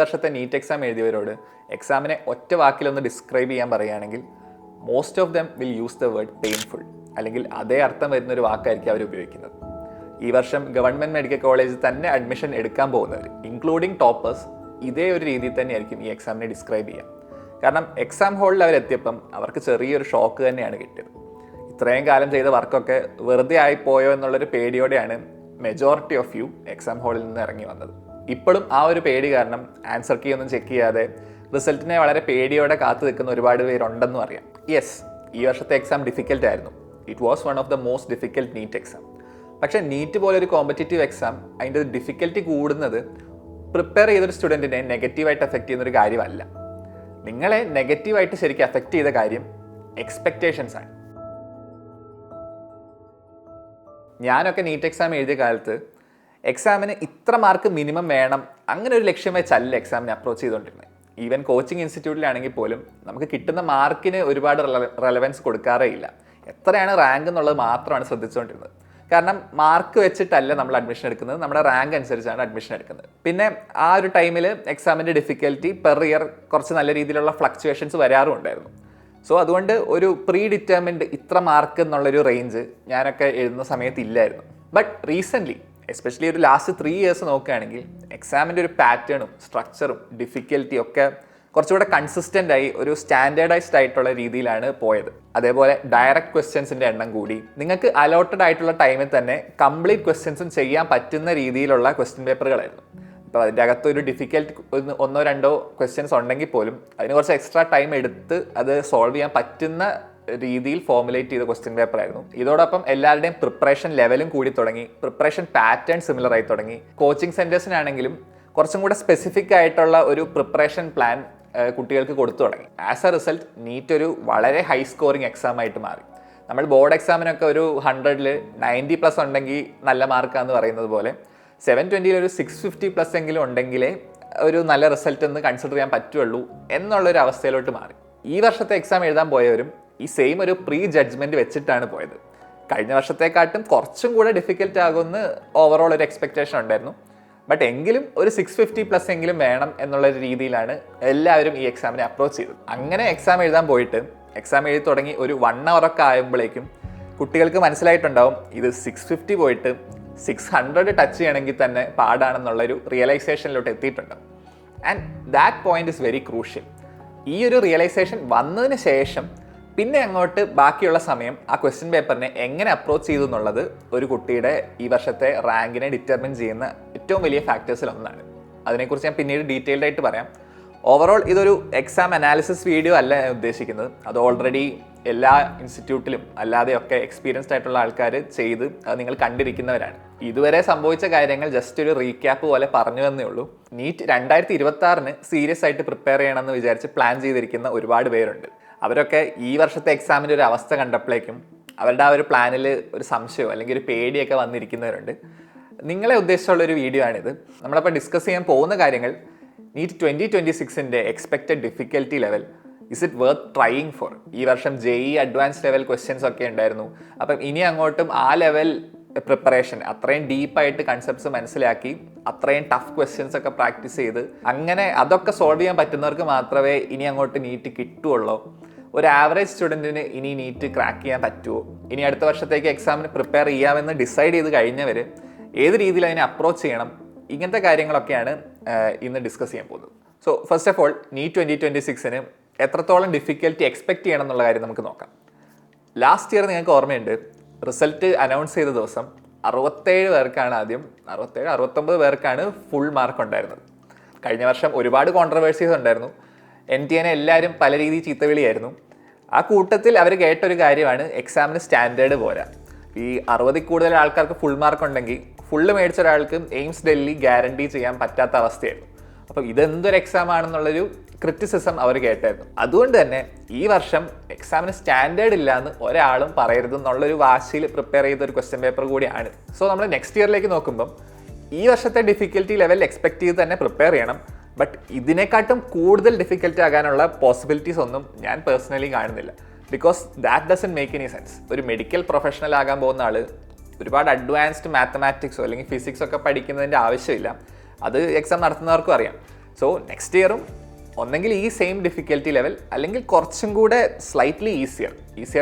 വർഷത്തെ NEET exam എഴുതിയവരോട് എക്സാമിനെ ഒറ്റ വാക്കിലൊന്ന് describe ചെയ്യാൻ പറയുകയാണെങ്കിൽ most of them will use the word painful, അല്ലെങ്കിൽ അതേ അർത്ഥം വരുന്നൊരു വാക്കായിരിക്കും അവർ ഉപയോഗിക്കുന്നത്. ഈ വർഷം ഗവൺമെൻറ് മെഡിക്കൽ കോളേജിൽ തന്നെ അഡ്മിഷൻ എടുക്കാൻ പോകുന്നവർ, ഇൻക്ലൂഡിങ് ടോപ്പേഴ്സ്, ഇതേ ഒരു രീതിയിൽ തന്നെയായിരിക്കും ഈ എക്സാമിനെ ഡിസ്ക്രൈബ് ചെയ്യുക. കാരണം എക്സാം ഹോളിൽ അവരെത്തിയപ്പം അവർക്ക് ചെറിയൊരു ഷോക്ക് തന്നെയാണ് കിട്ടിയത്. ഇത്രയും കാലം ചെയ്ത വർക്കൊക്കെ വെറുതെ ആയിപ്പോയോ എന്നുള്ളൊരു പേടിയോടെയാണ് മെജോറിറ്റി ഓഫ് യു എക്സാം ഹാളിൽ നിന്ന് ഇറങ്ങി വന്നത്. ഇപ്പോഴും ആ ഒരു പേടി കാരണം ആൻസർ കീ ഒന്നും ചെക്ക് ചെയ്യാതെ റിസൾട്ടിനെ വളരെ പേടിയോടെ കാത്തു നിൽക്കുന്ന ഒരുപാട് പേരുണ്ടെന്നും അറിയാം. യെസ്, ഈ വർഷത്തെ എക്സാം ഡിഫിക്കൽട്ട് ആയിരുന്നു. It was one of the most difficult NEET exam. പക്ഷേ നീറ്റ് പോലൊരു കോമ്പറ്റേറ്റീവ് എക്സാം അതിൻ്റെ ഡിഫിക്കൽട്ടി കൂടുന്നത് പ്രിപ്പയർ ചെയ്തൊരു സ്റ്റുഡൻറ്റിനെ നെഗറ്റീവായിട്ട് എഫക്റ്റ് ചെയ്യുന്നൊരു കാര്യമല്ല. നിങ്ങളെ നെഗറ്റീവായിട്ട് ശരിക്കും എഫക്റ്റ് ചെയ്ത കാര്യം എക്സ്പെക്റ്റേഷൻസ് ആണ്. ഞാനൊക്കെ നീറ്റ് എക്സാം എഴുതിയ കാലത്ത് എക്സാമിന് ഇത്ര മാർക്ക് മിനിമം വേണം അങ്ങനെ ഒരു ലക്ഷ്യം വെച്ചല്ല എക്സാമിനെ അപ്രോച്ച് ചെയ്തുകൊണ്ടിരുന്നത്. ഈവൻ കോച്ചിങ് ഇൻസ്റ്റിറ്റ്യൂട്ടിലാണെങ്കിൽ പോലും നമുക്ക് കിട്ടുന്ന മാർക്കിന് ഒരുപാട് റെലവൻസ് കൊടുക്കാറേ ഇല്ല. എത്രയാണ് റാങ്ക് എന്നുള്ളത് മാത്രമാണ് ശ്രദ്ധിച്ചുകൊണ്ടിരുന്നത്. കാരണം മാർക്ക് വെച്ചിട്ടല്ല നമ്മൾ അഡ്മിഷൻ എടുക്കുന്നത്, നമ്മുടെ റാങ്ക് അനുസരിച്ചാണ് അഡ്മിഷൻ എടുക്കുന്നത്. പിന്നെ ആ ഒരു ടൈമിൽ എക്സാമിൻ്റെ ഡിഫിക്കൽറ്റി പെർ ഇയർ കുറച്ച് നല്ല രീതിയിലുള്ള ഫ്ലക്ച്വേഷൻസ് വരാറും ഉണ്ടായിരുന്നു. സോ അതുകൊണ്ട് ഒരു പ്രീ ഡിറ്റർമിൻഡ് ഇത്ര മാർക്ക് എന്നുള്ളൊരു റേഞ്ച് ഞാനൊക്കെ എഴുതുന്ന സമയത്ത് ഇല്ലായിരുന്നു. ബട്ട് റീസെൻ്റ്ലി എസ്പെഷ്യലി ഒരു ലാസ്റ്റ് 3 years നോക്കുകയാണെങ്കിൽ എക്സാമിൻ്റെ ഒരു പാറ്റേണും സ്ട്രക്ചറും ഡിഫിക്കൽറ്റി ഒക്കെ കുറച്ചുകൂടെ കൺസിസ്റ്റൻ്റ് ആയി ഒരു സ്റ്റാൻഡേർഡൈസ്ഡ് ആയിട്ടുള്ള രീതിയിലാണ് പോയത്. അതേപോലെ ഡയറക്റ്റ് ക്വസ്റ്റ്യൻസിൻ്റെ എണ്ണം കൂടി, നിങ്ങൾക്ക് അലോട്ടഡ് ആയിട്ടുള്ള ടൈമിൽ തന്നെ കംപ്ലീറ്റ് ക്വസ്റ്റ്യൻസും ചെയ്യാൻ പറ്റുന്ന രീതിയിലുള്ള ക്വസ്റ്റ്യൻ പേപ്പറുകളായിരുന്നു. അപ്പോൾ അതിൻ്റെ അകത്ത് ഒരു ഡിഫിക്കൽട്ട് 1-2 ക്വസ്റ്റ്യൻസ് ഉണ്ടെങ്കിൽ പോലും അതിന് കുറച്ച് എക്സ്ട്രാ ടൈം എടുത്ത് അത് സോൾവ് ചെയ്യാൻ പറ്റുന്ന രീതിയിൽ ഫോർമുലേറ്റ് ചെയ്ത ക്വസ്റ്റ്യൻ പേപ്പർ ആയിരുന്നു. ഇതോടൊപ്പം എല്ലാവരുടെയും പ്രിപ്പറേഷൻ ലെവലും കൂടി തുടങ്ങി, പ്രിപ്പറേഷൻ പാറ്റേൺ സിമിലർ ആയി തുടങ്ങി. കോച്ചിങ് സെൻറ്റേഴ്സിനാണെങ്കിലും കുറച്ചും കൂടെ സ്പെസിഫിക് ആയിട്ടുള്ള ഒരു പ്രിപ്പറേഷൻ പ്ലാൻ കുട്ടികൾക്ക് കൊടുത്തു തുടങ്ങി. ആസ് എ റിസൾട്ട് നീറ്റ് ഒരു വളരെ ഹൈ സ്കോറിങ് എക്സാം ആയിട്ട് മാറി. നമ്മൾ ബോർഡ് എക്സാമിനൊക്കെ ഒരു 100-ൽ 90+ ഉണ്ടെങ്കിൽ നല്ല മാർക്കാന്ന് പറയുന്നത് പോലെ 720-ൽ ഒരു 650+ എങ്കിലും ഉണ്ടെങ്കിലേ ഒരു നല്ല റിസൾട്ട് എന്ന് കൺസിഡർ ചെയ്യാൻ പറ്റുള്ളൂ എന്നുള്ളൊരു അവസ്ഥയിലോട്ട് മാറി. ഈ വർഷത്തെ എക്സാം എഴുതാൻ പോയവരും ഈ സെയിം ഒരു പ്രീ ജഡ്ജ്മെൻറ്റ് വെച്ചിട്ടാണ് പോയത്. കഴിഞ്ഞ വർഷത്തെക്കാട്ടും കുറച്ചും കൂടെ ഡിഫിക്കൽട്ട് ആകുമെന്ന് ഓവറോൾ ഒരു എക്സ്പെക്റ്റേഷൻ ഉണ്ടായിരുന്നു. ബട്ട് എങ്കിലും ഒരു 650+ എങ്കിലും വേണം എന്നുള്ളൊരു രീതിയിലാണ് എല്ലാവരും ഈ എക്സാമിനെ അപ്രോച്ച് ചെയ്തത്. അങ്ങനെ എക്സാം എഴുതാൻ പോയിട്ട് എക്സാം എഴുതി തുടങ്ങി ഒരു 1 hour ഒക്കെ ആകുമ്പോഴേക്കും കുട്ടികൾക്ക് മനസ്സിലായിട്ടുണ്ടാവും ഇത് 650 പോയിട്ട് 600 ടച്ച് ചെയ്യണമെങ്കിൽ തന്നെ പാടാണെന്നുള്ളൊരു റിയലൈസേഷനിലോട്ട് എത്തിയിട്ടുണ്ട്. And that point is very crucial. ഈ ഒരു റിയലൈസേഷൻ വന്നതിന് ശേഷം പിന്നെ അങ്ങോട്ട് ബാക്കിയുള്ള സമയം ആ ക്വസ്റ്റ്യൻ പേപ്പറിനെ എങ്ങനെ അപ്രോച്ച് ചെയ്തു എന്നുള്ളത് ഒരു കുട്ടിയുടെ ഈ വർഷത്തെ റാങ്കിനെ ഡിറ്റർമിൻ ചെയ്യുന്ന ഏറ്റവും വലിയ ഫാക്ടേഴ്സിൽ ഒന്നാണ്. അതിനെക്കുറിച്ച് ഞാൻ പിന്നീട് ഡീറ്റെയിൽഡ് ആയിട്ട് പറയാം. ഓവറോൾ ഇതൊരു എക്സാം അനാലിസിസ് വീഡിയോ അല്ല ഞാൻ ഉദ്ദേശിക്കുന്നത്. അത് ഓൾറെഡി എല്ലാ ഇൻസ്റ്റിറ്റ്യൂട്ടിലും അല്ലാതെയൊക്കെ എക്സ്പീരിയൻസ്ഡ് ആയിട്ടുള്ള ആൾക്കാർ ചെയ്ത് അത് നിങ്ങൾ കണ്ടിരിക്കുന്നവരാണ്. ഇതുവരെ സംഭവിച്ച കാര്യങ്ങൾ ജസ്റ്റ് ഒരു റീക്യാപ്പ് പോലെ പറഞ്ഞു തന്നേ ഉള്ളൂ. നീറ്റ് 2026-ന് സീരിയസ് ആയിട്ട് പ്രിപ്പയർ ചെയ്യണമെന്ന് വിചാരിച്ച് പ്ലാൻ ചെയ്തിരിക്കുന്ന ഒരുപാട് പേരുണ്ട്. അവരൊക്കെ ഈ വർഷത്തെ എക്സാമിൻ്റെ ഒരു അവസ്ഥ കണ്ടപ്പോഴേക്കും അവരുടെ ആ ഒരു പ്ലാനിൽ ഒരു സംശയമോ അല്ലെങ്കിൽ ഒരു പേടിയൊക്കെ വന്നിരിക്കുന്നവരുണ്ട്. നിങ്ങളെ ഉദ്ദേശിച്ചുള്ളൊരു വീഡിയോ ആണിത്. നമ്മളപ്പോൾ ഡിസ്കസ് ചെയ്യാൻ പോകുന്ന കാര്യങ്ങൾ നീറ്റ് 2026-ൻ്റെ expected difficulty level, is it worth trying for. ഈ വർഷം JEE അഡ്വാൻസ് ലെവൽ ക്വസ്റ്റ്യൻസ് ഒക്കെ ഉണ്ടായിരുന്നു. അപ്പം ഇനി അങ്ങോട്ടും ആ ലെവൽ പ്രിപ്പറേഷൻ അത്രയും ഡീപ്പായിട്ട് കൺസെപ്റ്റ്സ് മനസ്സിലാക്കി അത്രയും ടഫ് ക്വസ്റ്റ്യൻസ് ഒക്കെ പ്രാക്ടീസ് ചെയ്ത് അങ്ങനെ അതൊക്കെ സോൾവ് ചെയ്യാൻ പറ്റുന്നവർക്ക് മാത്രമേ ഇനി അങ്ങോട്ട് നീറ്റ് കിട്ടുകയുള്ളൂ. ഒരു ആവറേജ് സ്റ്റുഡൻറ്റിന് ഇനി നീറ്റ് ക്രാക്ക് ചെയ്യാൻ പറ്റുമോ, ഇനി അടുത്ത വർഷത്തേക്ക് എക്സാമിന് പ്രിപ്പയർ ചെയ്യാമെന്ന് ഡിസൈഡ് ചെയ്ത് കഴിഞ്ഞവർ ഏത് രീതിയിൽ അതിനെ അപ്രോച്ച് ചെയ്യണം, ഇങ്ങനത്തെ കാര്യങ്ങളൊക്കെയാണ് ഇന്ന് ഡിസ്കസ് ചെയ്യാൻ പോകുന്നത്. So first of all NEET 2026-ന് എത്രത്തോളം ഡിഫിക്കൽറ്റി എക്സ്പെക്റ്റ് ചെയ്യണം എന്നുള്ള കാര്യം നമുക്ക് നോക്കാം. ലാസ്റ്റ് ഇയർ നിങ്ങൾക്ക് ഓർമ്മയുണ്ട്, റിസൾട്ട് അനൗൺസ് ചെയ്ത ദിവസം 67 പേർക്കാണ് ആദ്യം 69 പേർക്കാണ് ഫുൾ മാർക്ക് ഉണ്ടായിരുന്നത്. കഴിഞ്ഞ വർഷം ഒരുപാട് കോൺട്രവേഴ്സീസ് ഉണ്ടായിരുന്നു. NTAനെ എല്ലാവരും പല രീതിയിൽ ചീത്തവിളിയായിരുന്നു. ആ കൂട്ടത്തിൽ അവർ കേട്ടൊരു കാര്യമാണ് എക്സാമിന് സ്റ്റാൻഡേർഡ് പോരാ. ഈ 60-ൽ കൂടുതൽ ആൾക്കാർക്ക് ഫുൾ മാർക്ക് ഉണ്ടെങ്കിൽ ഫുള്ള് മേടിച്ച ഒരാൾക്ക് എയിംസ് ഡൽഹി ഗ്യാരണ്ടി ചെയ്യാൻ പറ്റാത്ത അവസ്ഥയായിരുന്നു. അപ്പം ഇതെന്തൊരു എക്സാം ആണെന്നുള്ളൊരു ക്രിറ്റിസിസം അവർ കേട്ടായിരുന്നു. അതുകൊണ്ട് തന്നെ ഈ വർഷം എക്സാമിന് സ്റ്റാൻഡേർഡ് ഇല്ല എന്ന് ഒരാളും പറയരുത് എന്നുള്ളൊരു വാശിയിൽ പ്രിപ്പയർ ചെയ്ത ഒരു ക്വസ്റ്റ്യൻ പേപ്പർ കൂടിയാണ്. സോ നമ്മൾ നെക്സ്റ്റ് ഇയറിലേക്ക് നോക്കുമ്പം ഈ വർഷത്തെ ഡിഫിക്കൽറ്റി ലെവൽ എക്സ്പെക്ട് ചെയ്ത് തന്നെ പ്രിപ്പയർ ചെയ്യണം. ബട്ട് ഇതിനെക്കാട്ടും കൂടുതൽ ഡിഫിക്കൽറ്റി ആകാനുള്ള പോസിബിലിറ്റീസ് ഒന്നും ഞാൻ പേഴ്സണലി കാണുന്നില്ല. Because that doesn't make any sense. ഒരു മെഡിക്കൽ പ്രൊഫഷണൽ ആകാൻ പോകുന്ന ആൾ ഒരുപാട് അഡ്വാൻസ്ഡ് മാത്തമാറ്റിക്സോ അല്ലെങ്കിൽ ഫിസിക്സോ ഒക്കെ പഠിക്കുന്നതിൻ്റെ ആവശ്യമില്ല. അത് എക്സാം നടത്തുന്നവർക്കും അറിയാം. സോ നെക്സ്റ്റ് ഇയറും ഒന്നെങ്കിൽ ഈ സെയിം ഡിഫിക്കൽറ്റി ലെവൽ അല്ലെങ്കിൽ കുറച്ചും കൂടെ സ്ലൈറ്റ്ലി ഈസിയർ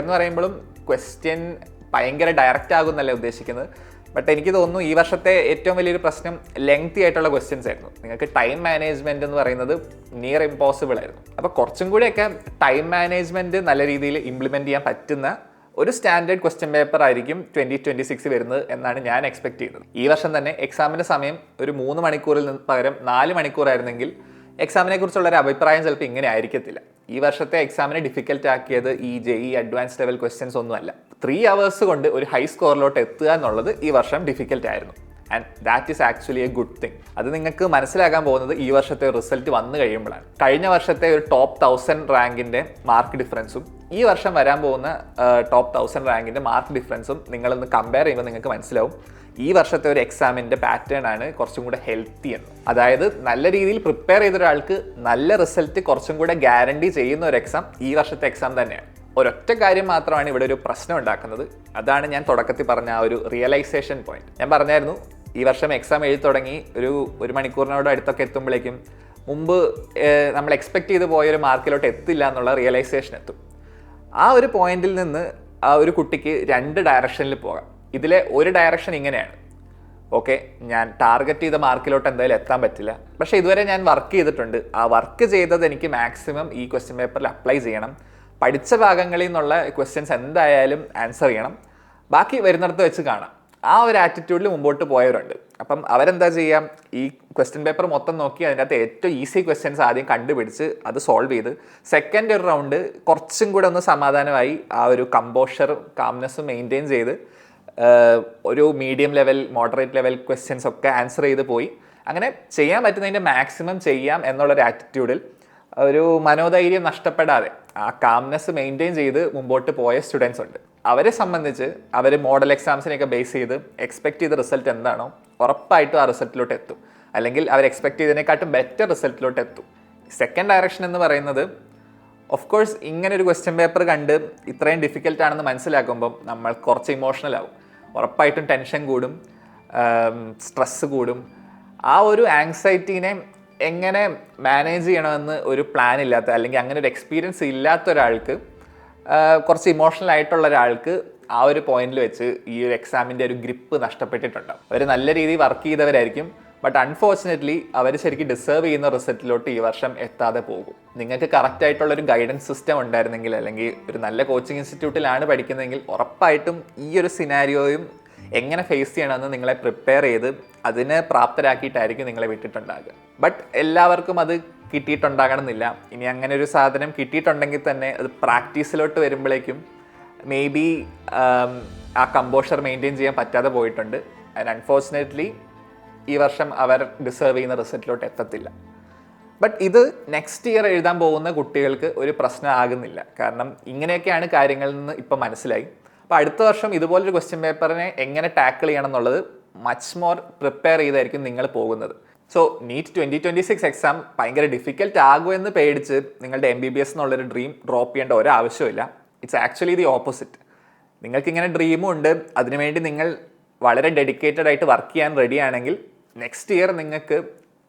എന്ന് പറയുമ്പോഴും ക്വസ്റ്റ്യൻ ഭയങ്കര ഡയറക്റ്റ് ആകുന്നല്ലേ ഉദ്ദേശിക്കുന്നത്. ബട്ട് എനിക്ക് തോന്നുന്നു ഈ വർഷത്തെ ഏറ്റവും വലിയൊരു പ്രശ്നം ലെങ്തി ആയിട്ടുള്ള ക്വസ്റ്റ്യൻസ് ആയിരുന്നു. നിങ്ങൾക്ക് ടൈം മാനേജ്മെൻറ്റ് എന്ന് പറയുന്നത് നിയർ ഇമ്പോസിബിൾ ആയിരുന്നു. അപ്പോൾ കുറച്ചും കൂടെയൊക്കെ ടൈം മാനേജ്മെൻറ്റ് നല്ല രീതിയിൽ ഇംപ്ലിമെൻറ്റ് ചെയ്യാൻ പറ്റുന്ന ഒരു സ്റ്റാൻഡേർഡ് ക്വസ്റ്റ്യൻ പേപ്പർ ആയിരിക്കും 2026 വരുന്നത് എന്നാണ് ഞാൻ എക്സ്പെക്ട് ചെയ്യുന്നത്. ഈ വർഷം തന്നെ എക്സാമിൻ്റെ സമയം ഒരു 3 മണിക്കൂറിൽ നിന്ന് പകരം 4 മണിക്കൂറായിരുന്നെങ്കിൽ എക്സാമിനെ കുറിച്ചുള്ള ഒരു അഭിപ്രായം ചിലപ്പോൾ ഇങ്ങനെ ആയിരിക്കത്തില്ല. ഈ വർഷത്തെ എക്സാമിനെ ഡിഫിക്കൽട്ട് ആക്കിയത് ഈ JEE അഡ്വാൻസ് ലെവൽ ക്വസ്റ്റ്യൻസ് ഒന്നുമല്ല. 3 hours കൊണ്ട് ഒരു ഹൈ സ്കോറിലോട്ട് എത്തുക എന്നുള്ളത് ഈ വർഷം ഡിഫിക്കൽട്ട് ആയിരുന്നു. And that is actually A good thing. അത് നിങ്ങൾക്ക് മനസ്സിലാക്കാൻ പോകുന്നത് ഈ വർഷത്തെ റിസൾട്ട് വന്നു കഴിയുമ്പോഴാണ്. കഴിഞ്ഞ വർഷത്തെ ഒരു ടോപ്പ് 1000 റാങ്കിൻ്റെ മാർക്ക് ഡിഫറൻസും ഈ വർഷം വരാൻ പോകുന്ന ടോപ്പ് 1000 റാങ്കിൻ്റെ മാർക്ക് ഡിഫറൻസും നിങ്ങളൊന്ന് കമ്പയർ ചെയ്യുമ്പോൾ നിങ്ങൾക്ക് മനസ്സിലാവും ഈ വർഷത്തെ ഒരു എക്സാമിൻ്റെ പാറ്റേൺ ആണ് കുറച്ചും കൂടെ ഹെൽത്തി എന്ന്. അതായത് നല്ല രീതിയിൽ പ്രിപ്പയർ ചെയ്ത ഒരാൾക്ക് നല്ല റിസൾട്ട് കുറച്ചും കൂടെ ഗ്യാരണ്ടി ചെയ്യുന്ന ഒരു എക്സാം ഈ വർഷത്തെ എക്സാം തന്നെയാണ്. ഒരൊറ്റ കാര്യം മാത്രമാണ് ഇവിടെ ഒരു പ്രശ്നം ഉണ്ടാക്കുന്നത്. അതാണ് ഞാൻ തുടക്കത്തിൽ പറഞ്ഞ ആ ഒരു റിയലൈസേഷൻ പോയിന്റ്. ഞാൻ പറഞ്ഞായിരുന്നു ഈ വർഷം എക്സാം എഴുതി തുടങ്ങി ഒരു മണിക്കൂറിനോട് അടുത്തൊക്കെ എത്തുമ്പോഴേക്കും മുമ്പ് നമ്മൾ എക്സ്പെക്ട് ചെയ്ത് പോയൊരു മാർക്കിലോട്ട് എത്തില്ല എന്നുള്ള റിയലൈസേഷൻ എത്തും. ആ ഒരു പോയിന്റിൽ നിന്ന് ആ ഒരു കുട്ടിക്ക് 2 ഡയറക്ഷനിൽ പോകാം. ഇതിലെ ഒരു ഡയറക്ഷൻ ഇങ്ങനെയാണ്: ഓക്കെ, ഞാൻ ടാർഗറ്റ് ചെയ്ത മാർക്കിലോട്ട് എന്തായാലും എത്താൻ പറ്റില്ല, പക്ഷേ ഇതുവരെ ഞാൻ വർക്ക് ചെയ്തിട്ടുണ്ട്, ആ വർക്ക് ചെയ്തത് എനിക്ക് മാക്സിമം ഈ ക്വസ്റ്റ്യൻ പേപ്പറിൽ അപ്ലൈ ചെയ്യണം, പഠിച്ച ഭാഗങ്ങളിൽ നിന്നുള്ള ക്വസ്റ്റ്യൻസ് എന്തായാലും ആൻസർ ചെയ്യണം, ബാക്കി വരുന്നിടത്ത് വെച്ച് കാണാം. ആ ഒരു ആറ്റിറ്റ്യൂഡിൽ മുമ്പോട്ട് പോയവരുണ്ട്. അപ്പം അവരെന്താ ചെയ്യാം, ഈ ക്വസ്റ്റ്യൻ പേപ്പർ മൊത്തം നോക്കി അതിൻ്റെ അകത്ത് ഏറ്റവും ഈസി ക്വസ്റ്റ്യൻസ് ആദ്യം കണ്ടുപിടിച്ച് അത് സോൾവ് ചെയ്ത് സെക്കൻഡ് ഒരു റൗണ്ട് കുറച്ചും കൂടെ ഒന്ന് സമാധാനമായി ആ ഒരു കമ്പോഷറും കാംനെസ്സും മെയിൻറ്റെയിൻ ചെയ്ത് ഒരു medium level moderate level questions ഒക്കെ ആൻസർ ചെയ്ത് പോയി അങ്ങനെ ചെയ്യാൻ പറ്റുന്നതിൻ്റെ മാക്സിമം ചെയ്യാം എന്നുള്ളൊരു ആറ്റിറ്റ്യൂഡിൽ ഒരു മനോധൈര്യം നഷ്ടപ്പെടാതെ ആ കാംനെസ് മെയിൻറ്റെയിൻ ചെയ്ത് മുമ്പോട്ട് പോയ സ്റ്റുഡൻസ് ഉണ്ട്. അവരെ സംബന്ധിച്ച് അവർ മോഡൽ എക്സാംസിനെയൊക്കെ ബേസ് ചെയ്ത് എക്സ്പെക്ട് ചെയ്ത റിസൾട്ട് എന്താണോ ഉറപ്പായിട്ടും ആ റിസൾട്ടിലോട്ട് എത്തും, അല്ലെങ്കിൽ അവർ എക്സ്പെക്ട് ചെയ്തതിനെക്കാട്ടും ബെറ്റർ റിസൾട്ടിലോട്ട് എത്തും. സെക്കൻഡ് ഡയറക്ഷൻ എന്ന് പറയുന്നത് ഓഫ് കോഴ്സ് ഇങ്ങനെ ഒരു ക്വസ്റ്റ്യൻ പേപ്പർ കണ്ട് ഇത്രയും ഡിഫിക്കൽട്ട് ആണെന്ന് മനസ്സിലാക്കുമ്പം നമ്മൾ കുറച്ച് ഇമോഷണൽ ആവും. ഉറപ്പായിട്ടും ടെൻഷൻ കൂടും, സ്ട്രെസ്സ് കൂടും. ആ ഒരു ആങ്സൈറ്റീനെ എങ്ങനെ മാനേജ് ചെയ്യണമെന്ന് ഒരു പ്ലാൻ ഇല്ലാത്ത അല്ലെങ്കിൽ അങ്ങനെ ഒരു എക്സ്പീരിയൻസ് ഇല്ലാത്ത ഒരാൾക്ക്, കുറച്ച് ഇമോഷണൽ ആയിട്ടുള്ള ഒരാൾക്ക് ആ ഒരു പോയിന്റിൽ വെച്ച് ഈ ഒരു എക്സാമിൻ്റെ ഒരു ഗ്രിപ്പ് നഷ്ടപ്പെട്ടിട്ടുണ്ടാവും. അവർ നല്ല രീതിയിൽ വർക്ക് ചെയ്തവരായിരിക്കും, ബട്ട് അൺഫോർച്ചുനേറ്റ്ലി അവർ ശരിക്കും ഡിസേർവ് ചെയ്യുന്ന റിസൾട്ടിലോട്ട് ഈ വർഷം എത്താതെ പോകും. നിങ്ങൾക്ക് കറക്റ്റ് ആയിട്ടുള്ളൊരു ഗൈഡൻസ് സിസ്റ്റം ഉണ്ടായിരുന്നെങ്കിൽ, അല്ലെങ്കിൽ ഒരു നല്ല കോച്ചിങ് ഇൻസ്റ്റിറ്റ്യൂട്ടിലാണ് പഠിക്കുന്നതെങ്കിൽ ഉറപ്പായിട്ടും ഈ ഒരു സിനാരിയോയും എങ്ങനെ ഫേസ് ചെയ്യണമെന്ന് നിങ്ങളെ പ്രിപ്പയർ ചെയ്ത് അതിനെ പ്രാപ്തരാക്കിയിട്ടായിരിക്കും നിങ്ങളെ വിട്ടിട്ടുണ്ടാകുക. ബട്ട് എല്ലാവർക്കും അത് കിട്ടിയിട്ടുണ്ടാകണമെന്നില്ല. ഇനി അങ്ങനെ ഒരു സാധനം കിട്ടിയിട്ടുണ്ടെങ്കിൽ തന്നെ അത് പ്രാക്ടീസിലോട്ട് വരുമ്പോഴേക്കും മേ ബി ആ കമ്പോഷർ മെയിൻറ്റെയിൻ ചെയ്യാൻ പറ്റാതെ പോയിട്ടുണ്ട്. ആൻഡ് അൺഫോർച്ചുനേറ്റ്ലി ഈ വർഷം അവർ ഡിസേർവ് ചെയ്യുന്ന റിസൾട്ടിലോട്ട് എത്തത്തില്ല. ബട്ട് ഇത് നെക്സ്റ്റ് ഇയർ എഴുതാൻ പോകുന്ന കുട്ടികൾക്ക് ഒരു പ്രശ്നമാകുന്നില്ല. കാരണം ഇങ്ങനെയൊക്കെയാണ് കാര്യങ്ങളിൽ നിന്ന് ഇപ്പം മനസ്സിലായി. അപ്പോൾ അടുത്ത വർഷം ഇതുപോലൊരു ക്വസ്റ്റ്യൻ പേപ്പറിനെ എങ്ങനെ ടാക്കിൾ ചെയ്യണം എന്നുള്ളത് മച്ച് മോർ പ്രിപ്പയർ ചെയ്തായിരിക്കും നിങ്ങൾ പോകുന്നത്. സോ നീറ്റ് 2026 എക്സാം ഭയങ്കര ഡിഫിക്കൽട്ട് ആകുമെന്ന് പേടിച്ച് നിങ്ങളുടെ MBBS എന്നുള്ളൊരു ഡ്രീം ഡ്രോപ്പ് ചെയ്യേണ്ട ഒരു ആവശ്യമില്ല. It's actually the opposite. നിങ്ങൾക്കിങ്ങനെ ഡ്രീമും ഉണ്ട്, അതിനുവേണ്ടി നിങ്ങൾ വളരെ ഡെഡിക്കേറ്റഡ് ആയിട്ട് വർക്ക് ചെയ്യാൻ റെഡിയാണെങ്കിൽ നെക്സ്റ്റ് ഇയർ നിങ്ങൾക്ക്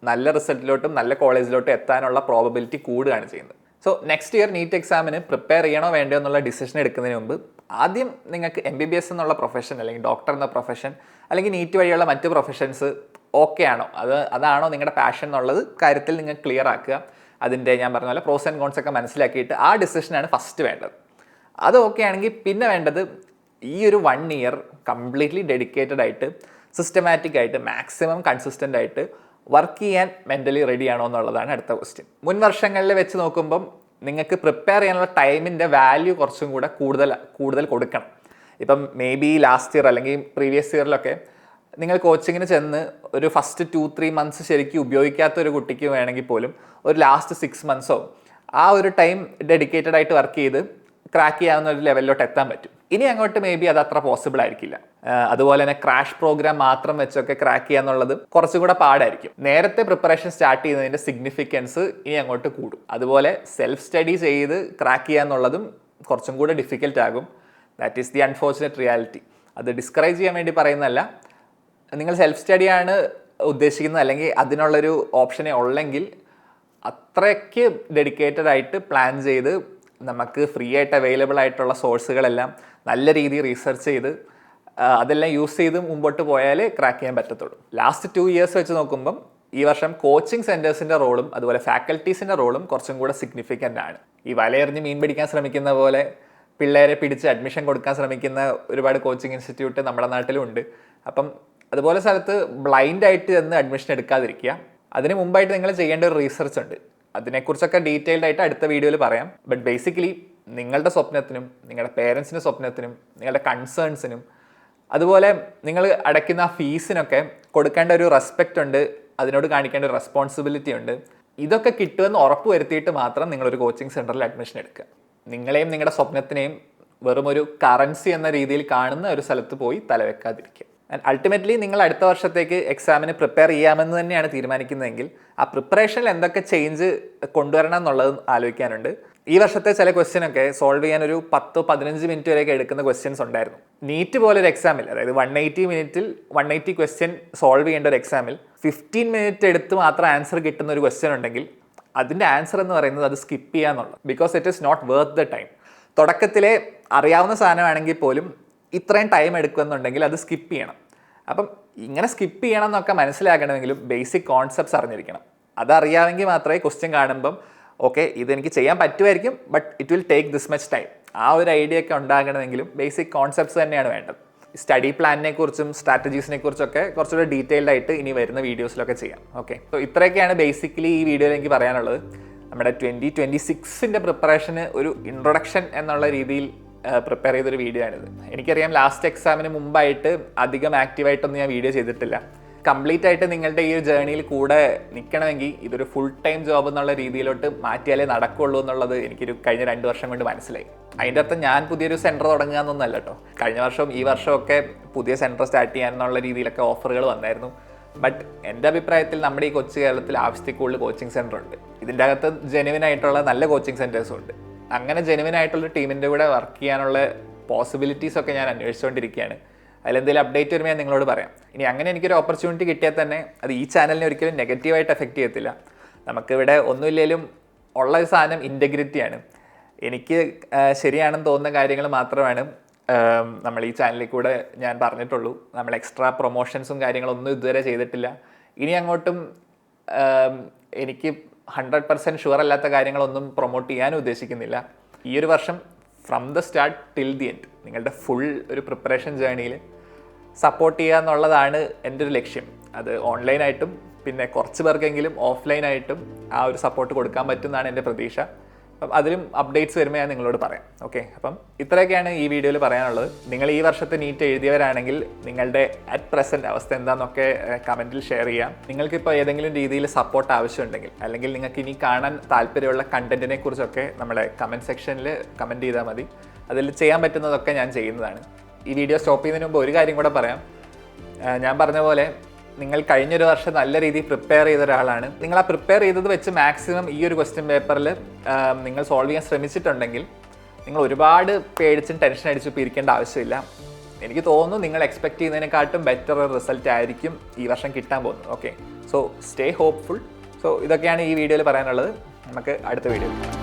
നല്ല റിസൾട്ടിലോട്ടും നല്ല കോളേജിലോട്ടും എത്താനുള്ള പ്രോബബിലിറ്റി കൂടുകയാണ് ചെയ്യുന്നത്. സോ നെക്സ്റ്റ് ഇയർ നീറ്റ് എക്സാമിന് പ്രിപ്പയർ ചെയ്യണോ വേണ്ടോ എന്നുള്ള ഡിസിഷൻ എടുക്കുന്നതിന് മുമ്പ് ആദ്യം നിങ്ങൾക്ക് MBBS എന്നുള്ള പ്രൊഫഷൻ അല്ലെങ്കിൽ ഡോക്ടർ എന്ന പ്രൊഫഷൻ അല്ലെങ്കിൽ നീറ്റ് വഴിയുള്ള മറ്റ് പ്രൊഫഷൻസ് ഓക്കെ ആണോ, അതാണോ നിങ്ങളുടെ പാഷൻ എന്നുള്ളത് കാര്യത്തിൽ നിങ്ങൾ ക്ലിയർ ആക്കുക. അതിൻ്റെ ഞാൻ പറഞ്ഞ പോലെ പ്രോസ് ആൻഡ് കോൺസ് ഒക്കെ മനസ്സിലാക്കിയിട്ട് ആ ഡിസിഷനാണ് ഫസ്റ്റ് വേണ്ടത്. അത് ഓക്കെ ആണെങ്കിൽ പിന്നെ വേണ്ടത് ഈ ഒരു 1 year കംപ്ലീറ്റ്ലി ഡെഡിക്കേറ്റഡ് ആയിട്ട് സിസ്റ്റമാറ്റിക് ആയിട്ട് മാക്സിമം കൺസിസ്റ്റൻ്റ് ആയിട്ട് വർക്ക് ചെയ്യാൻ മെൻ്റലി റെഡി ആണോ എന്നുള്ളതാണ് അടുത്ത ക്വസ്റ്റ്യൻ. മുൻ വർഷങ്ങളിൽ വെച്ച് നോക്കുമ്പം നിങ്ങൾക്ക് പ്രിപ്പയർ ചെയ്യാനുള്ള ടൈമിൻ്റെ വാല്യൂ കുറച്ചും കൂടെ കൂടുതൽ കൊടുക്കണം. ഇപ്പം മേ ബി ലാസ്റ്റ് ഇയർ അല്ലെങ്കിൽ പ്രീവിയസ് ഇയറിലൊക്കെ നിങ്ങൾ കോച്ചിങ്ങിന് ചെന്ന് ഒരു ഫസ്റ്റ് 2-3 months ശരിക്കും ഉപയോഗിക്കാത്ത ഒരു കുട്ടിക്ക് വേണമെങ്കിൽ പോലും ഒരു ലാസ്റ്റ് 6 months ആ ഒരു ടൈം ഡെഡിക്കേറ്റഡ് ആയിട്ട് വർക്ക് ചെയ്ത് ക്രാക്ക് ചെയ്യാവുന്ന ഒരു ലെവലിലോട്ട് എത്താൻ പറ്റും. ഇനി അങ്ങോട്ട് മേ ബി അത് അത്ര പോസിബിൾ ആയിരിക്കില്ല. അതുപോലെ തന്നെ ക്രാഷ് പ്രോഗ്രാം മാത്രം വെച്ചൊക്കെ ക്രാക്ക് ചെയ്യാന്നുള്ളത് കുറച്ചും കൂടെ പാടായിരിക്കും. നേരത്തെ പ്രിപ്പറേഷൻ സ്റ്റാർട്ട് ചെയ്യുന്നതിൻ്റെ സിഗ്നിഫിക്കൻസ് ഇനി അങ്ങോട്ട് കൂടും. അതുപോലെ സെൽഫ് സ്റ്റഡി ചെയ്ത് ക്രാക്ക് ചെയ്യാന്നുള്ളതും കുറച്ചും കൂടെ ഡിഫിക്കൽട്ട് ആകും. That is the unfortunate reality. അത് ഡിസ്കറേജ് ചെയ്യാൻ വേണ്ടി പറയുന്നതല്ല. നിങ്ങൾ സെൽഫ് സ്റ്റഡിയാണ് ഉദ്ദേശിക്കുന്നത് അല്ലെങ്കിൽ അതിനുള്ളൊരു ഓപ്ഷനെ ഉള്ളെങ്കിൽ അത്രയ്ക്ക് ഡെഡിക്കേറ്റഡ് ആയിട്ട് പ്ലാൻ ചെയ്ത് നമുക്ക് ഫ്രീ ആയിട്ട് അവൈലബിൾ ആയിട്ടുള്ള സോഴ്സുകളെല്ലാം നല്ല രീതിയിൽ റീസെർച്ച് ചെയ്ത് അതെല്ലാം യൂസ് ചെയ്ത് മുമ്പോട്ട് പോയാലേ ക്രാക്ക് ചെയ്യാൻ പറ്റത്തുള്ളൂ. ലാസ്റ്റ് 2 ഇയേഴ്സ് വെച്ച് നോക്കുമ്പം ഈ വർഷം കോച്ചിങ് സെൻറ്റേഴ്സിൻ്റെ റോളും അതുപോലെ ഫാക്കൽറ്റീസിൻ്റെ റോളും കുറച്ചും കൂടെ സിഗ്നിഫിക്കൻ്റ് ആണ്. ഈ വലയെറിഞ്ഞ് മീൻ പിടിക്കാൻ ശ്രമിക്കുന്ന പോലെ പിള്ളേരെ പിടിച്ച് അഡ്മിഷൻ കൊടുക്കാൻ ശ്രമിക്കുന്ന ഒരുപാട് കോച്ചിങ് ഇൻസ്റ്റിറ്റ്യൂട്ട് നമ്മുടെ നാട്ടിലുണ്ട്. അപ്പം അതുപോലെ സ്ഥലത്ത് ബ്ലൈൻഡായിട്ട് ചെന്ന് അഡ്മിഷൻ എടുക്കാതിരിക്കുക. അതിന് മുമ്പായിട്ട് നിങ്ങൾ ചെയ്യേണ്ട ഒരു റീസെർച്ച് ഉണ്ട്. അതിനെക്കുറിച്ചൊക്കെ ഡീറ്റെയിൽഡ് ആയിട്ട് അടുത്ത വീഡിയോയിൽ പറയാം. ബട്ട് ബേസിക്കലി നിങ്ങളുടെ സ്വപ്നത്തിനും നിങ്ങളുടെ പേരൻസിൻ്റെ സ്വപ്നത്തിനും നിങ്ങളുടെ കൺസേൺസിനും അതുപോലെ നിങ്ങൾ അടയ്ക്കുന്ന ഫീസിനൊക്കെ കൊടുക്കേണ്ട ഒരു റെസ്പെക്റ്റ് ഉണ്ട്, അതിനോട് കാണിക്കേണ്ട ഒരു റെസ്പോൺസിബിലിറ്റി ഉണ്ട്. ഇതൊക്കെ കിട്ടുമെന്ന് ഉറപ്പ് വരുത്തിയിട്ട് മാത്രം നിങ്ങളൊരു കോച്ചിങ് സെൻറ്ററിൽ അഡ്മിഷൻ എടുക്കുക. നിങ്ങളെയും നിങ്ങളുടെ സ്വപ്നത്തിനെയും വെറും ഒരു കറൻസി എന്ന രീതിയിൽ കാണുന്ന ഒരു സ്ഥലത്ത് പോയി തലവെക്കാതിരിക്കുക. ആൻഡ് അൾട്ടിമേറ്റ്ലി നിങ്ങൾ അടുത്ത വർഷത്തേക്ക് എക്സാമിന് പ്രിപ്പയർ ചെയ്യാമെന്ന് തന്നെയാണ് തീരുമാനിക്കുന്നതെങ്കിൽ ആ പ്രിപ്പറേഷനിൽ എന്തൊക്കെ ചേഞ്ച് കൊണ്ടുവരണം എന്നുള്ളത് ആലോചിക്കാനുണ്ട്. ഈ വർഷത്തെ ചില ക്വസ്റ്റ്യനൊക്കെ സോൾവ് ചെയ്യാൻ ഒരു 10-15 മിനിറ്റ് വരെയൊക്കെ എടുക്കുന്ന ക്വസ്റ്റ്യൻസ് ഉണ്ടായിരുന്നു. നീറ്റ് പോലൊരു എക്സാമിൽ, അതായത് 180 മിനിറ്റിൽ 180 ക്വസ്റ്റ്യൻ സോൾവ് ചെയ്യേണ്ട ഒരു എക്സാമിൽ 15 മിനിറ്റ് എടുത്ത് മാത്രം ആൻസർ കിട്ടുന്ന ഒരു ക്വസ്റ്റ്യൻ ഉണ്ടെങ്കിൽ അതിൻ്റെ ആൻസർ എന്ന് പറയുന്നത് അത് സ്കിപ്പ് ചെയ്യാന്നുള്ളത്. Because it is not worth the time. തുടക്കത്തിലെ അറിയാവുന്ന സാധനമാണെങ്കിൽ പോലും ഇത്രയും ടൈം എടുക്കുമെന്നുണ്ടെങ്കിൽ അത് സ്കിപ്പ് ചെയ്യണം. അപ്പം ഇങ്ങനെ സ്കിപ്പ് ചെയ്യണം എന്നൊക്കെ മനസ്സിലാക്കണമെങ്കിലും ബേസിക് കോൺസെപ്റ്റ്സ് അറിഞ്ഞിരിക്കണം. അതറിയാമെങ്കിൽ മാത്രമേ ക്വസ്റ്റ്യൻ കാണുമ്പം ഓക്കെ ഇതെനിക്ക് ചെയ്യാൻ പറ്റുമായിരിക്കും, but it will take this much time, ആ ഒരു ഐഡിയ ഒക്കെ ഉണ്ടാകണമെങ്കിലും ബേസിക് കോൺസെപ്റ്റ്സ് തന്നെയാണ് വേണ്ടത്. സ്റ്റഡി പ്ലാനിനെ കുറിച്ചും സ്ട്രാറ്റജീസിനെ കുറിച്ചൊക്കെ കുറച്ചുകൂടെ ഡീറ്റെയിൽഡ് ആയിട്ട് ഇനി വരുന്ന വീഡിയോസിലൊക്കെ ചെയ്യാം. ഓക്കെ, സോ ഇത്രയൊക്കെയാണ് ബേസിക്കലി ഈ വീഡിയോയിൽ എനിക്ക് പറയാനുള്ളത്. നമ്മുടെ 2026 പ്രിപ്പറേഷന് ഒരു ഇൻട്രൊഡക്ഷൻ എന്നുള്ള രീതിയിൽ പ്രിപ്പയർ ചെയ്തൊരു വീഡിയോ ആണിത്. എനിക്കറിയാം ലാസ്റ്റ് എക്സാമിന് മുമ്പായിട്ട് അധികം ആക്റ്റീവായിട്ടൊന്നും ഞാൻ വീഡിയോ ചെയ്തിട്ടില്ല. കംപ്ലീറ്റ് ആയിട്ട് നിങ്ങളുടെ ഈ ഒരു ജേർണിയിൽ കൂടെ നിൽക്കണമെങ്കിൽ ഇതൊരു ഫുൾ ടൈം ജോബ് എന്നുള്ള രീതിയിലോട്ട് മാറ്റിയാലേ നടക്കുള്ളൂ എന്നുള്ളത് എനിക്കൊരു കഴിഞ്ഞ 2 വർഷം കൊണ്ട് മനസ്സിലായി. അതിൻ്റെ അർത്ഥം ഞാൻ പുതിയൊരു സെൻറ്റർ തുടങ്ങുക എന്നൊന്നല്ല കേട്ടോ. കഴിഞ്ഞ വർഷവും ഈ വർഷമൊക്കെ പുതിയ സെൻറ്റർ സ്റ്റാർട്ട് ചെയ്യാനുള്ള രീതിയിലൊക്കെ ഓഫറുകൾ വന്നായിരുന്നു. ബട്ട് എൻ്റെ അഭിപ്രായത്തിൽ നമ്മുടെ ഈ കൊച്ചു കേരളത്തിൽ ആവശ്യത്തിൽ കൂടുതൽ കോച്ചിങ് സെൻറ്റർ ഉണ്ട്. ഇതിൻ്റെ അകത്ത് ജെനുവിൻ ആയിട്ടുള്ള നല്ല കോച്ചിങ് സെൻറ്റേഴ്സും ഉണ്ട്. അങ്ങനെ ജെനുവിൻ ആയിട്ടുള്ള ടീമിൻ്റെ കൂടെ വർക്ക് ചെയ്യാനുള്ള പോസിബിലിറ്റീസ് ഒക്കെ ഞാൻ അന്വേഷിച്ചുകൊണ്ടിരിക്കുകയാണ്. അതിലെന്തെങ്കിലും അപ്ഡേറ്റ് വരുമ്പോൾ ഞാൻ നിങ്ങളോട് പറയാം. ഇനി അങ്ങനെ എനിക്കൊരു ഓപ്പർച്യൂണിറ്റി കിട്ടിയാൽ തന്നെ അത് ഈ ചാനലിനെ ഒരിക്കലും നെഗറ്റീവായിട്ട് എഫക്റ്റ് ചെയ്യത്തില്ല. നമുക്കിവിടെ ഒന്നുമില്ലെങ്കിലും ഉള്ള ഒരു സാധനം ഇൻറ്റഗ്രിറ്റിയാണ്. എനിക്ക് ശരിയാണെന്ന് തോന്നുന്ന കാര്യങ്ങൾ മാത്രമാണ് നമ്മൾ ഈ ചാനലിൽ കൂടെ ഞാൻ പറഞ്ഞിട്ടുള്ളൂ. നമ്മൾ എക്സ്ട്രാ പ്രൊമോഷൻസും കാര്യങ്ങളൊന്നും ഇതുവരെ ചെയ്തിട്ടില്ല. ഇനി അങ്ങോട്ടും എനിക്ക് 100% ഷുവർ അല്ലാത്ത കാര്യങ്ങളൊന്നും പ്രൊമോട്ട് ചെയ്യാനും ഉദ്ദേശിക്കുന്നില്ല. ഈ ഒരു വർഷം from the start till the end നിങ്ങളുടെ ഫുൾ ഒരു പ്രിപ്പറേഷൻ ജേർണിയിൽ സപ്പോർട്ട് ചെയ്യുക എന്നുള്ളതാണ് എൻ്റെ ഒരു ലക്ഷ്യം. അത് ഓൺലൈനായിട്ടും പിന്നെ കുറച്ച് പേർക്കെങ്കിലും ഓഫ്ലൈനായിട്ടും ആ ഒരു സപ്പോർട്ട് കൊടുക്കാൻ പറ്റുമെന്നാണ് എൻ്റെ പ്രതീക്ഷ. അപ്പം അതിലും അപ്ഡേറ്റ്സ് വരുമ്പോൾ ഞാൻ നിങ്ങളോട് പറയാം. ഓക്കെ, അപ്പം ഇത്രയൊക്കെയാണ് ഈ വീഡിയോയിൽ പറയാനുള്ളത്. നിങ്ങൾ ഈ വർഷത്തെ നീറ്റ് എഴുതിയവരാണെങ്കിൽ നിങ്ങളുടെ അറ്റ് പ്രസൻറ്റ് അവസ്ഥ എന്താണെന്നൊക്കെ കമൻറ്റിൽ ഷെയർ ചെയ്യാം. നിങ്ങൾക്കിപ്പോൾ ഏതെങ്കിലും രീതിയിൽ സപ്പോർട്ട് ആവശ്യമുണ്ടെങ്കിൽ അല്ലെങ്കിൽ നിങ്ങൾക്ക് ഇനി കാണാൻ താല്പര്യമുള്ള കണ്ടൻറ്റിനെ കുറിച്ചൊക്കെ നമ്മുടെ കമൻറ്റ് സെക്ഷനിൽ കമൻറ്റ് ചെയ്താൽ മതി. അതിൽ ചെയ്യാൻ പറ്റുന്നതൊക്കെ ഞാൻ ചെയ്യുന്നതാണ്. ഈ വീഡിയോ സ്റ്റോപ്പ് ചെയ്യുന്നതിന് മുമ്പ് ഒരു കാര്യം കൂടെ പറയാം. ഞാൻ പറഞ്ഞ പോലെ നിങ്ങൾ കഴിഞ്ഞൊരു വർഷം നല്ല രീതിയിൽ പ്രിപ്പയർ ചെയ്ത ഒരാളാണ്. നിങ്ങൾ ആ പ്രിപ്പയർ ചെയ്തത് വെച്ച് മാക്സിമം ഈ ഒരു ക്വസ്റ്റ്യൻ പേപ്പറിൽ നിങ്ങൾ സോൾവ് ചെയ്യാൻ ശ്രമിച്ചിട്ടുണ്ടെങ്കിൽ നിങ്ങൾ ഒരുപാട് പേടിച്ചും ടെൻഷൻ അടിച്ചും ഇരിക്കേണ്ട ആവശ്യമില്ല. എനിക്ക് തോന്നുന്നു നിങ്ങൾ എക്സ്പെക്ട് ചെയ്യുന്നതിനെക്കാട്ടും ബെറ്റർ റിസൾട്ട് ആയിരിക്കും ഈ വർഷം കിട്ടാൻ പോകുന്നത്. Okay, so stay hopeful. So ഇതൊക്കെയാണ് ഈ വീഡിയോയിൽ പറയാനുള്ളത്. നമുക്ക് അടുത്ത വീഡിയോയിൽ കാണാം.